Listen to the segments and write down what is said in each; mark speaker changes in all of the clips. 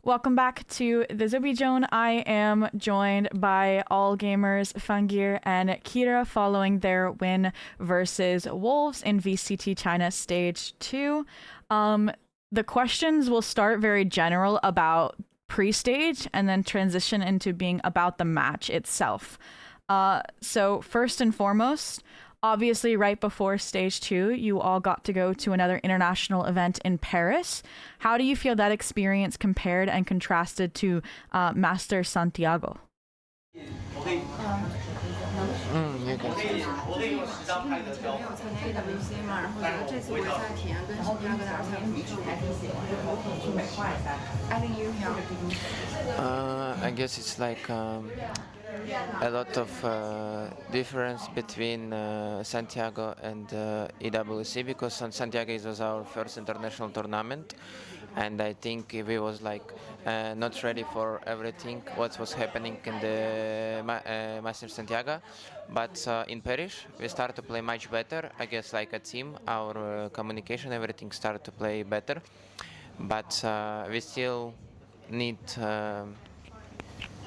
Speaker 1: Welcome back to the Zobi Zone. I am joined by all gamers f4ngeer and K1ra following their win versus Wolves in VCT China Stage 2. The questions will start very general about pre-stage and then transition into being about the match itself. So first and foremost, obviously, right before Stage 2, you all got to go to another international event in Paris. How do you feel that experience compared and contrasted to Master Santiago?
Speaker 2: 你也可以。
Speaker 3: 其实你们以前没有参加 AWC 嘛，然后觉得这次比赛体验跟圣地亚哥的比赛有什么区别 ？I think you can.
Speaker 2: I guess it's like a lot of difference between Santiago and EWC because on Santiago it was our first international tournament, and I think we was like not ready for everything what was happening in the Master Santiago, but in Paris we started to play much better. I guess like a team, our communication, everything started to play better, but we still need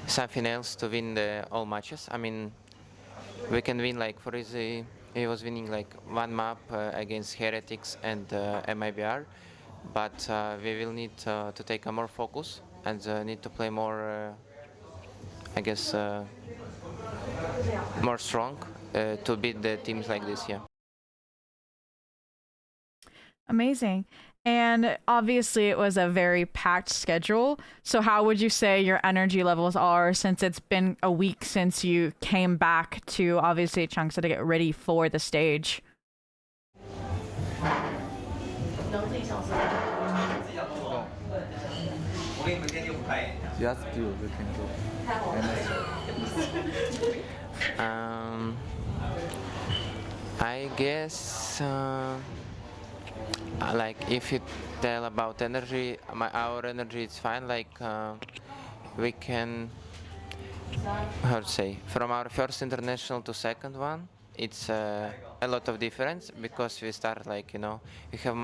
Speaker 2: something else to win all matches. I mean, we can win like for easy. He was winning like one map against Heretics and MIBR, but we will need to take a more focus and need to play more. I guess more strong to beat the teams like this. Yeah.
Speaker 1: Amazing. And obviously it was a very packed schedule. So how would you say your energy levels are since it's been a week since you came back to obviously Changsha to get ready for the stage?
Speaker 2: I guess like if you tell about energy, our energy is fine. Like we can, how to say, from our first international to second one, it's a lot of difference because we start like we have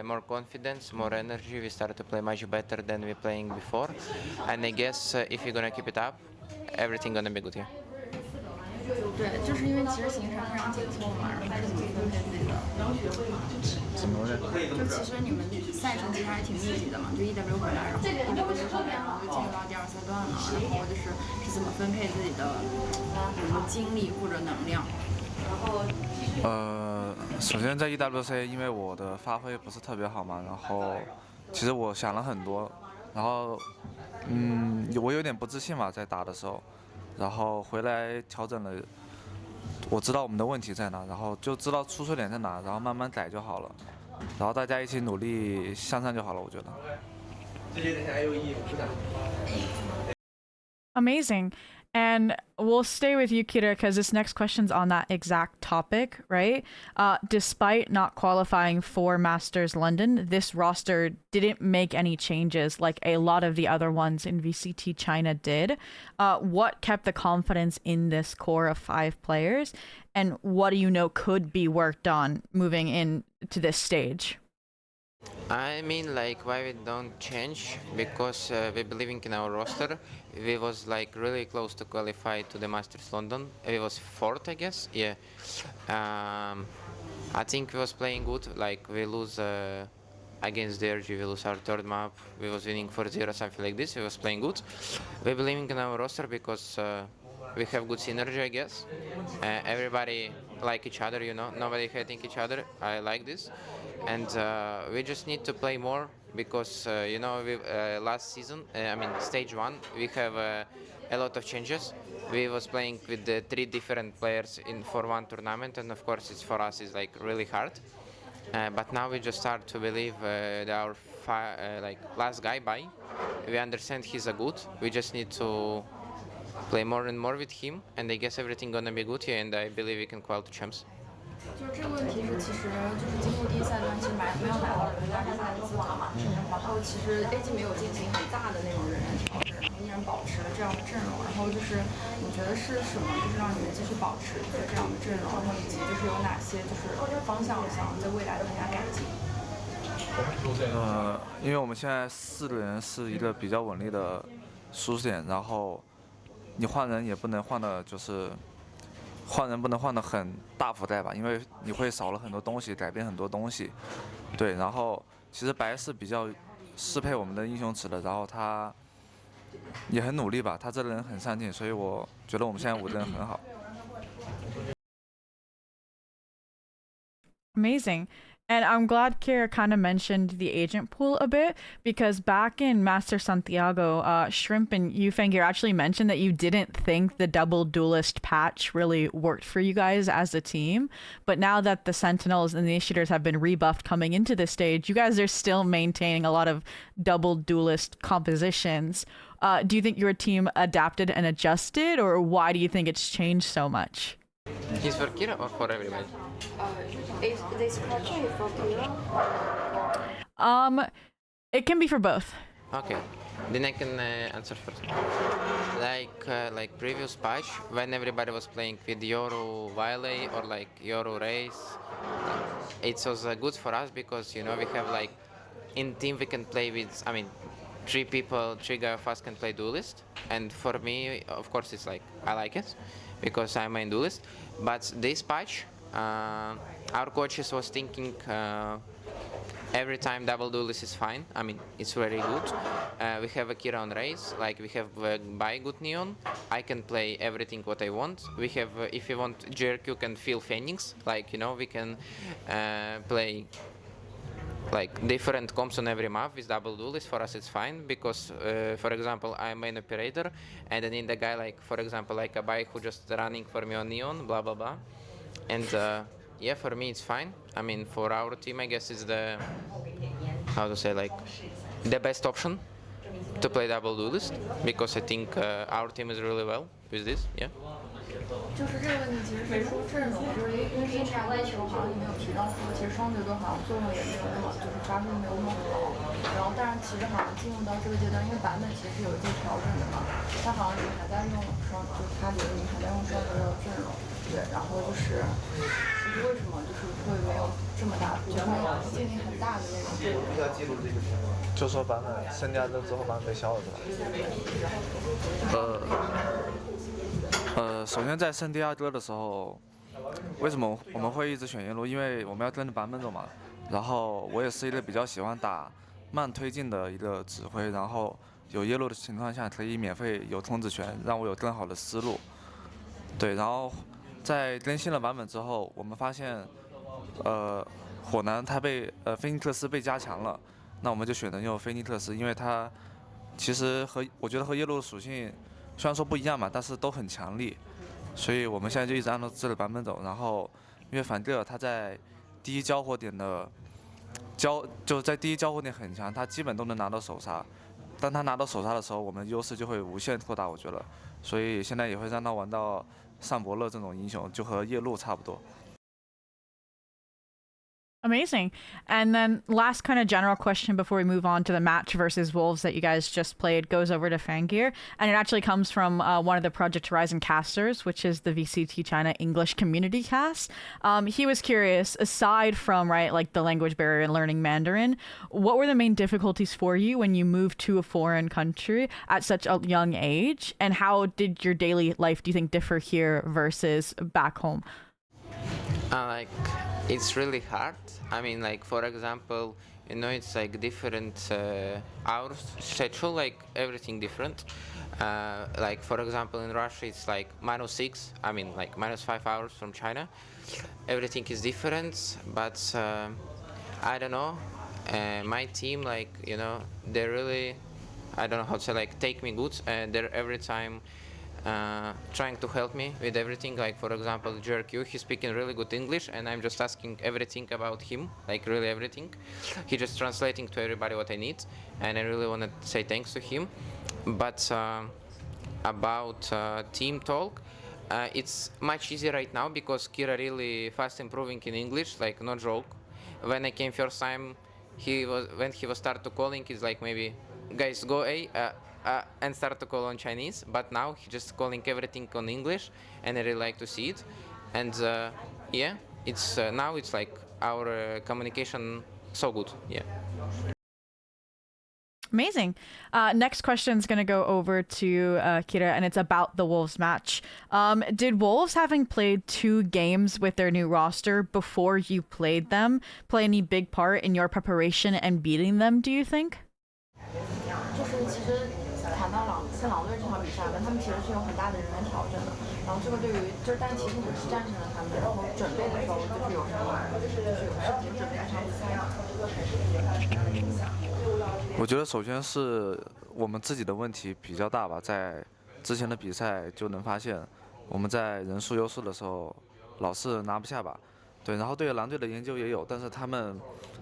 Speaker 2: more confidence, more energy. We start to play much better than we playing before, and I guess if you're gonna keep it up, everything gonna be good here.
Speaker 3: 对，就是因为其实行程非常紧凑嘛，然后是怎么分配自己的？
Speaker 4: 怎么了？
Speaker 3: 就其实你们赛程其实还挺密集的嘛，就 EW 回来，然后 EW 后面然后就进入到第二赛段了，然后就是怎么分配自己的精力或者能量？
Speaker 4: 首先在 EWC， 因为我的发挥不是特别好嘛，然后其实我想了很多，然后我有点不自信嘛，在打的时候。然后回来调整了，我知道我们的问题在哪，然后就知道出错点在哪，然后慢慢改就好了，然后大家一起努力向上就好了，我觉得。
Speaker 1: Amazing. And we'll stay with you, K1ra, because this next question's on that exact topic, right? Despite not qualifying for Masters London, this roster didn't make any changes like a lot of the other ones in VCT China did. What kept the confidence in this core of 5 players? And what do you know could be worked on moving into this stage?
Speaker 2: I mean, like, why we don't change? Because we believing in our roster. We was like really close to qualify to the Masters London. We was 4th, I guess. Yeah. I think we was playing good. Like we lose against DRG, we lose our 3rd map. We was winning 4-0, something like this. We was playing good. We believing in our roster because we have good synergy, I guess. Everybody like each other, Nobody hating each other. I like this. And we just need to play more because we, last season, I mean stage 1, we have a lot of changes. We was playing with the 3 different players for one tournament, and of course it's for us is like really hard. But now we just start to believe that our like last guy by. We understand he's a good. We just need to play more and more with him, and I guess everything gonna be good here, and I believe we can qualify to champs.
Speaker 3: 就是这个问题是，其实就是经过第一赛段，其实没有拿到人家这赛的资格嘛，然后其实 A 级没有进行很大的那种人员调整，然后依然保持了这样的阵容，然后就是你觉得是什么，就是让你们继续保持就是这样的阵容，然后以及就是有哪些就是方向想在未来更加改进？
Speaker 4: 因为我们现在4人是一个比较稳定的输出点，然后你换人也不能换的，就是换人不能换的很大幅带吧，因为你会少了很多东西，改变很多东西。对，然后其实白是比较适配我们的英雄池的，然后他也很努力吧，他这个人很上进，所以我觉得我们现在5个人很好。
Speaker 1: Amazing. And I'm glad Kira kind of mentioned the agent pool a bit because back in Master Santiago, Shrimp and you, f4ngeer, actually mentioned that you didn't think the double duelist patch really worked for you guys as a team. But now that the Sentinels and the Initiators have been rebuffed coming into this stage, you guys are still maintaining a lot of double duelist compositions. Do you think your team adapted and adjusted, or why do you think it's changed so much?
Speaker 2: He's for Kira or for everybody?
Speaker 3: Is this question for Kira?
Speaker 1: It can be for both.
Speaker 2: Okay, then I can answer first. Like previous patch, when everybody was playing with Yoru Vile or like Yoru Race, it was good for us because we have like in team we can play with. I mean, 3 people, 3 guys of us can play duelist, and for me, of course, it's like I like it because I'm a duelist. But this patch, our coaches was thinking every time double duelist is fine. I mean, it's very good. We have a Kira on race, like we have buy good neon. I can play everything what I want. We have, if you want, GRQ can feel f4ngeers. Like we can play like different comps on every map with double duelist. For us it's fine because for example I'm an operator and I need a guy like, for example, like a bike who just running for me on neon, blah blah blah. And yeah, for me it's fine. I mean, for our team I guess it's the, how to say, like the best option to play double duelist because I think our team is really well with this. Yeah.
Speaker 3: 就是这个问题，其实是说阵容，就是因为之前外球好像也没有提到说，其实双节队好像作用也没有那么，就是发挥没有那么好。然后，但是其实好像进入到这个阶段，因为版本其实是有一些调整的嘛，他好像你还在用双，就是他觉得你还在用双节队的阵容，对，然后就是，其实为什么就是会没有这么大，就没有建立很大的那种。
Speaker 4: 就说版本升加之后版本被消了是吧？首先在升第2歌的时候，为什么我们会一直选夜路？因为我们要跟着版本走嘛。然后我也是一个比较喜欢打慢推进的一个指挥，然后有夜路的情况下可以免费有通知权，让我有更好的思路。对，然后在更新了版本之后，我们发现，火男他被菲尼克斯被加强了，那我们就选择用菲尼克斯，因为他其实我觉得和夜路的属性虽然说不一样嘛，但是都很强力，所以我们现在就一直按照这个版本走。然后因为f4ngeer他在第一交火点的就在第一交火点很强，他基本都能拿到首杀。当他拿到首杀的时候，我们的优势就会无限扩大，我觉得。所以现在也会让他玩到上伯乐这种英雄，就和夜路差不多。
Speaker 1: Amazing. And then last kind of general question before we move on to the match versus Wolves that you guys just played goes over to f4ngeer. And it actually comes from one of the Project Horizon casters, which is the VCT China English community cast. He was curious, aside from, right, like the language barrier and learning Mandarin, what were the main difficulties for you when you moved to a foreign country at such a young age? And how did your daily life, do you think, differ here versus back home?
Speaker 2: Like, it's really hard. I mean, like, for example, it's like different hours schedule, like everything different. Like, for example, in Russia, it's like -6, I mean, like -5 hours from China. Everything is different, but I don't know. My team, like, they really, I don't know how to say, like, take me good, and they're every time trying to help me with everything. Like, for example, GRQ, he's speaking really good English and I'm just asking everything about him, like really everything. He just translating to everybody what I need, and I really want to say thanks to him. But about team talk, it's much easier right now because Kira really fast improving in English, like no joke. When I came first time, when he was start to calling, he's like, maybe guys go and start to call on Chinese, but now he just calling everything on English, and I really like to see it. And yeah, it's now it's like our communication so good. Yeah.
Speaker 1: Amazing. Next question is going to go over to Kira, and it's about the Wolves match. Did Wolves, having played 2 games with their new roster before you played them, play any big part in your preparation and beating them, do you think?
Speaker 3: 就是其实谈到跟狼队这场比赛呢，他们其实是有很大的人员调整的。然后这个对于但其实我是战胜了他们，然后准备的时候就是有什么就是有事情准备这场比赛吗？
Speaker 4: 我觉得首先是我们自己的问题比较大吧，在之前的比赛就能发现，我们在人数优势的时候老是拿不下吧。对，然后对狼队的研究也有，但是他们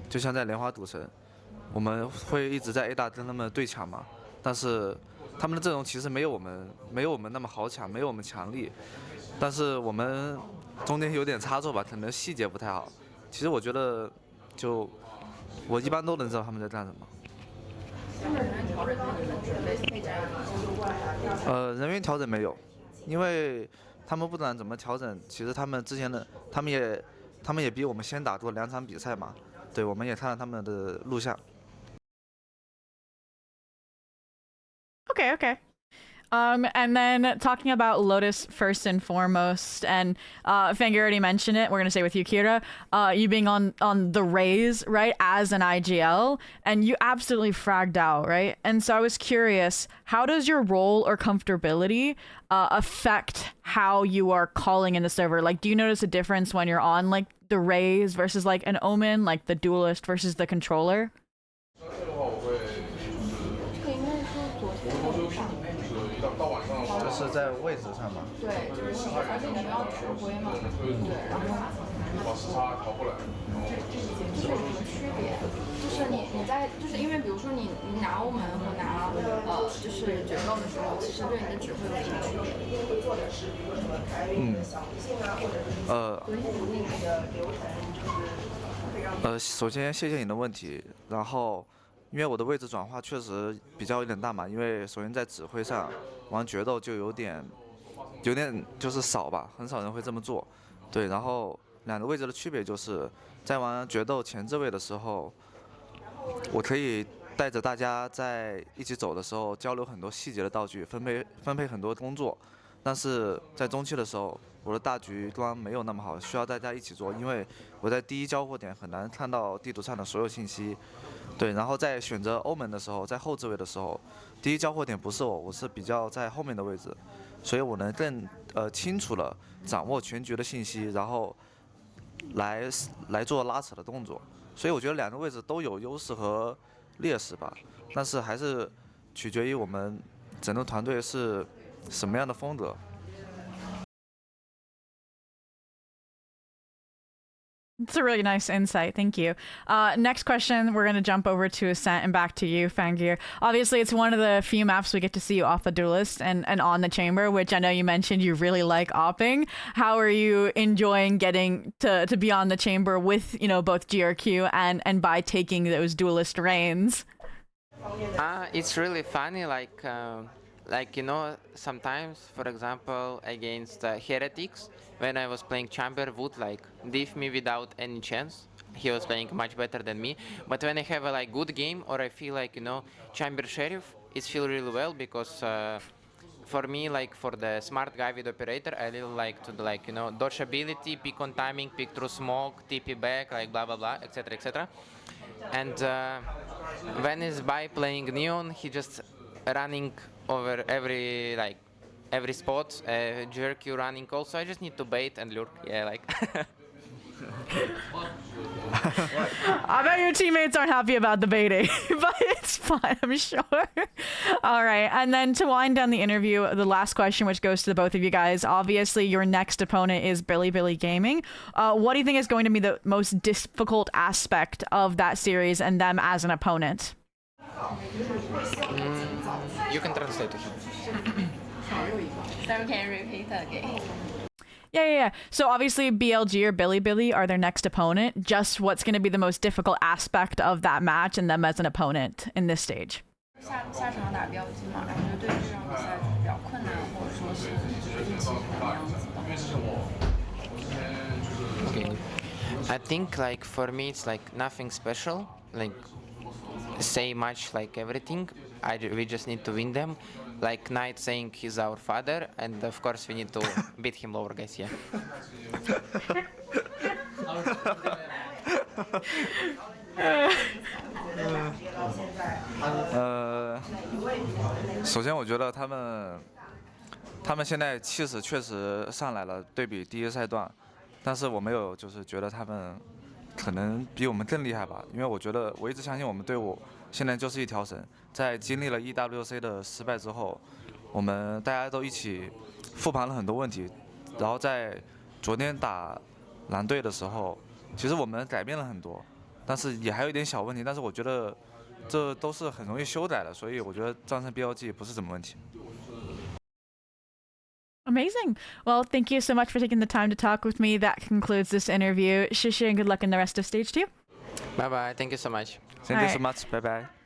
Speaker 4: 就像在莲花赌神，我们会一直在 A 大跟他们对抢嘛，但是他们的阵容其实没有我们那么好抢，没有我们强力，但是我们中间有点差错吧，可能细节不太好。其实我觉得就我一般都能知道他们在干什么。人员调整没有，因为他们不管怎么调整，其实他们之前的他们也比我们先打过2场比赛嘛，对，我们也看了他们的录像。
Speaker 1: Okay. And then talking about Lotus first and foremost, and f4ngeer already mentioned it. We're gonna say with you, Kira, you being on the Rays, right, as an IGL, and you absolutely fragged out, right? And so I was curious, how does your role or comfortability affect how you are calling in the server? Like, do you notice a difference when you're on like the Rays versus like an Omen, like the duelist versus the controller?
Speaker 4: 就是在位置上嘛。
Speaker 3: 对，就是而且你们要指挥嘛，对，然后就是有什么区别？就是你在就是因为比如说你拿欧门和拿就是决斗的时候，其实对你的指挥有什么区
Speaker 4: 别？首先谢谢你的问题，然后因为我的位置转化确实比较有点大嘛，因为首先在指挥上玩决斗就有点就是少吧，很少人会这么做。对，然后2个位置的区别就是在玩决斗前置位的时候，我可以带着大家在一起走的时候交流很多细节的道具，分配很多工作。但是在中期的时候，我的大局观没有那么好，需要大家一起做，因为我在第一交货点很难看到地图上的所有信息。对，然后在选择欧门的时候，在后置位的时候，第一交货点不是我是比较在后面的位置，所以我能更清楚地掌握全局的信息，然后来做拉扯的动作。所以我觉得2个位置都有优势和劣势吧，但是还是取决于我们整个团队是什么样的风格。
Speaker 1: It's a really nice insight. Thank you. Next question, we're going to jump over to Ascent and back to you, f4ngeer. Obviously, it's one of the few maps we get to see you off the duelist and on the chamber, which I know you mentioned you really like opping. How are you enjoying getting to be on the chamber with, both GRQ and by taking those duelist reigns?
Speaker 2: It's really funny, sometimes, for example, against heretics, when I was playing chamber, would diff me without any chance. He was playing much better than me. But when I have a good game, or I feel chamber sheriff, it feels really well because for me, for the smart guy with operator, I really like to dodge ability, pick on timing, pick through smoke, TP back, blah blah blah, etc etc. And when he's by playing Neon, he just running over every spot, jerky running also. I just need to bait and lurk. Yeah,
Speaker 1: I bet your teammates aren't happy about the baiting, but it's fine, I'm sure. All right, and then to wind down the interview, the last question, which goes to the both of you guys. Obviously, your next opponent is Bilibili Gaming. What do you think is going to be the most difficult aspect of that series and them as an opponent?
Speaker 2: You can translate to him.
Speaker 3: Sorry, can you repeat again?
Speaker 1: Yeah. So obviously BLG or Bilibili are their next opponent. Just what's going to be the most difficult aspect of that match and them as an opponent in this stage?
Speaker 3: 下场打标机嘛，然后就对这场比赛比较困难，或者说是运气什么样子的。
Speaker 2: Okay. I think for me it's nothing special. say much like everything. We just need to win them. Like Knight saying he's our father, and of course we need to beat him lower, guys. Yeah.
Speaker 4: 首先我觉得他们现在气势确实上来了，对比第一赛段，但是我没有就是觉得他们可能比我们更厉害吧，因为我觉得我一直相信我们队伍现在就是一条绳，在经历了 EWC 的失败之后，我们大家都一起复盘了很多问题，然后在昨天打蓝队的时候，其实我们改变了很多，但是也还有一点小问题，但是我觉得这都是很容易修改的，所以我觉得战胜 BLG 不是什么问题。
Speaker 1: Amazing. Well, thank you so much for taking the time to talk with me. That concludes this interview. Shishi and good luck in the rest of stage 2.
Speaker 2: Bye bye. Thank you so much.
Speaker 4: Thank you so
Speaker 1: Alright.
Speaker 4: much. Bye bye.